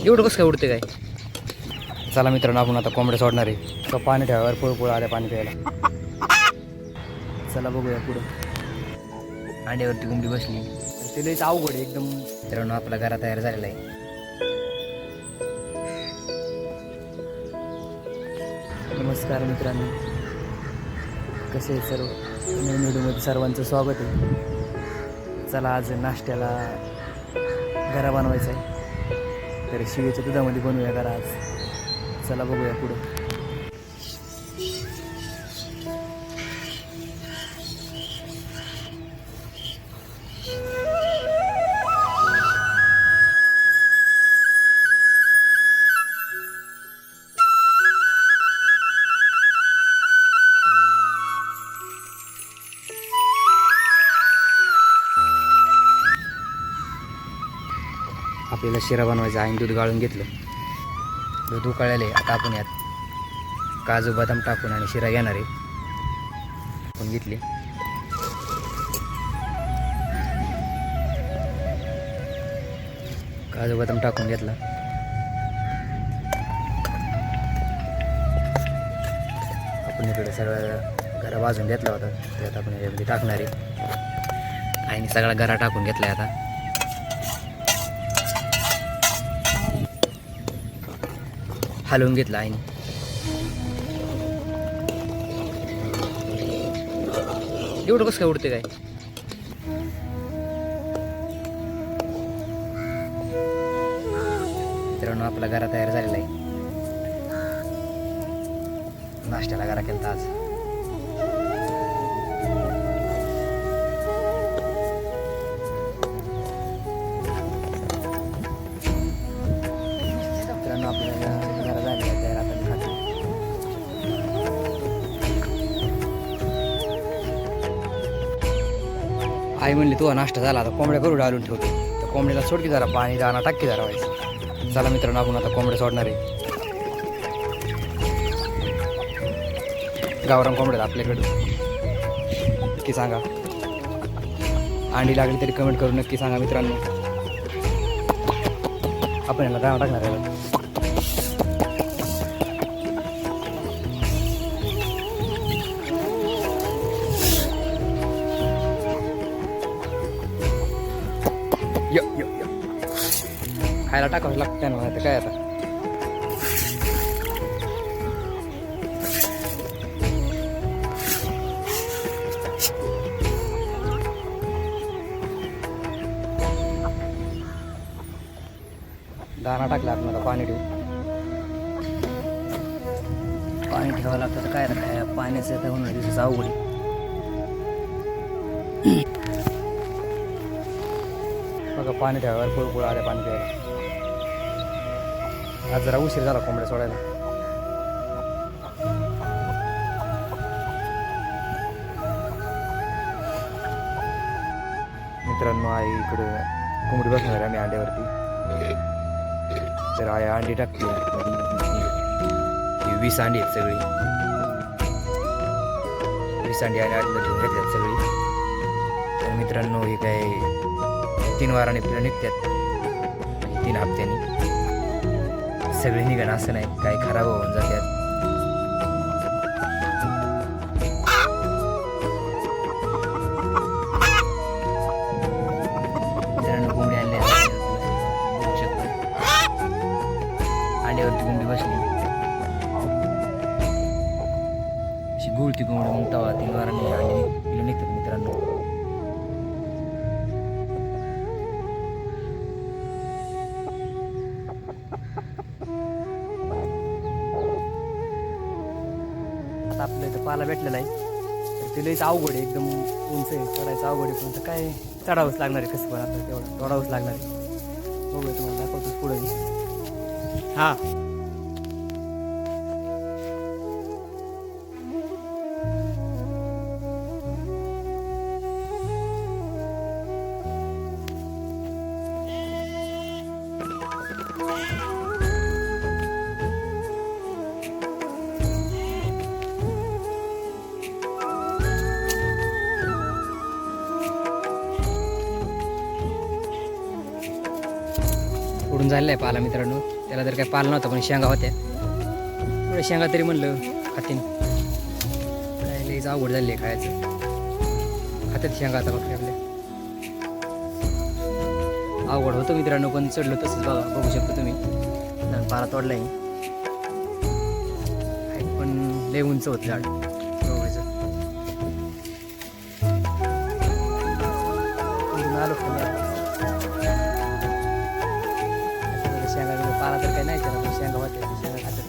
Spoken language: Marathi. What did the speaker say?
एवढं कसं काय उडते काय. चला मित्रांनो, आपण आता कोंबड्या सोडणार आहे. तर पाणी ठेवावर पळ आल्या पाणी प्यायला. चला बघूया पुढं. अंड्यावरती कोंबडी बसली. ते लईच अवघड आहे एकदम. मित्रांनो, आपला घरा तयार झालेला आहे. नमस्कार मित्रांनो, कसे आहेत सर्व. नवीन व्हिडिओमध्ये सर्वांचं स्वागत आहे. चला, आज नाश्त्याला गरा बनवायचा आहे. तर शिवेच्या दुधामध्ये बनवूया गरा आज. चला बघूया पुढं. आपल्याला शिरा बनवायचा आहे. दूध गाळून घेतलं. दूध उकळलेलं आहे. आता आपण यात काजू बदाम टाकून आणि शिरा घेणार आहे. आपण घेतली. काजू बदाम टाकून घेतला. आपण इकडे सगळं गरा भाजून घेतला होता. त्यात आपण याच्यामध्ये टाकणार आहे. आणि सगळा गरा टाकून घेतला आहे. आता हलवून घेतला आहे. एवढं कसं काय उडते काय. मित्रांनो, आपला घरा तयार झालेला आहे. नाश्त्याला गरा केला आज. मित्रांनो, आपल्याला आई म्हणली तू नाश्ता झाला, आता कोंबड्या करू डालून ठेवते. तर कोंबड्याला सोडकी जरा पाणी दाणा टाकी जरा व्हायचं. चला मित्रांनो, आपण आता कोंबड्या सोडणार आहे. गावरान कोंबड्या आपल्याकडे. नक्की सांगा. अंडी लागली तरी कमेंट करून नक्की सांगा मित्रांनो. आपण याला दाणा टाकणार आहे. खायला टाकावं लागतं ना. आता काय आता दाणा टाकला. आपण आता पाणी ठेवू. पाणी ठेवावं लागतं. तर काय आता काय पाण्याचं तर होणार दिवसाचं अवघड. बघा, पाणी ठेवायला पळ आल्या पाणी प्यायला. आज जरा उशीर झाला कोंबड्या सोडायला. मित्रांनो, आई इकडे कोंबडी बसणार आहे आम्ही अंड्यावरती. तर आई अंडी टाकते. 20 अंडी आहेत सगळी. 20 अंडी आणि आडीला ठेवून घेतल्यात सगळी. तर मित्रांनो, हे काय 3 वाराने पिलं निघतात. 3 हप्त्यांनी सगळे निघणं असं नाही. काही खराब होऊन जातात. मित्रांनो, कोंबडी आणली. अंड्यावरती कोंबडी बसली. अशी गुळती कोंबडी मग तवा 3 वारांनी अंडी पिलं निघतात मित्रांनो. आपल्या इथं पाला भेटलेला आहे. तर ते लईच अवघड आहे. एकदम उंच आहे. चढायचं अवघड आहे. पण तर काय चढावंच लागणार आहे. कसं पण आता तेवढं तोडावंच लागणार आहे. बघूया, तुम्हाला दाखवतोच पुढे. हां, उडून झालेला आहे पाला मित्रांनो. त्याला तर काही पाल नव्हता पण शेंगा होत्या थोड्या शेंगा तरी म्हणलं खातीन काय लईच अवघड झाली आहे खायचं खात्यात शेंगा आता बघ आपल्या अवघड होतं मित्रांनो पण चढलो तसंच बघा बघू शकतो तुम्ही पारा तोडलाय पण लय उंच होतं झाड गव्हाचं आलो शेंगा पाला तर काही नाही त्याला शेंगा होते शेंगा खात्यात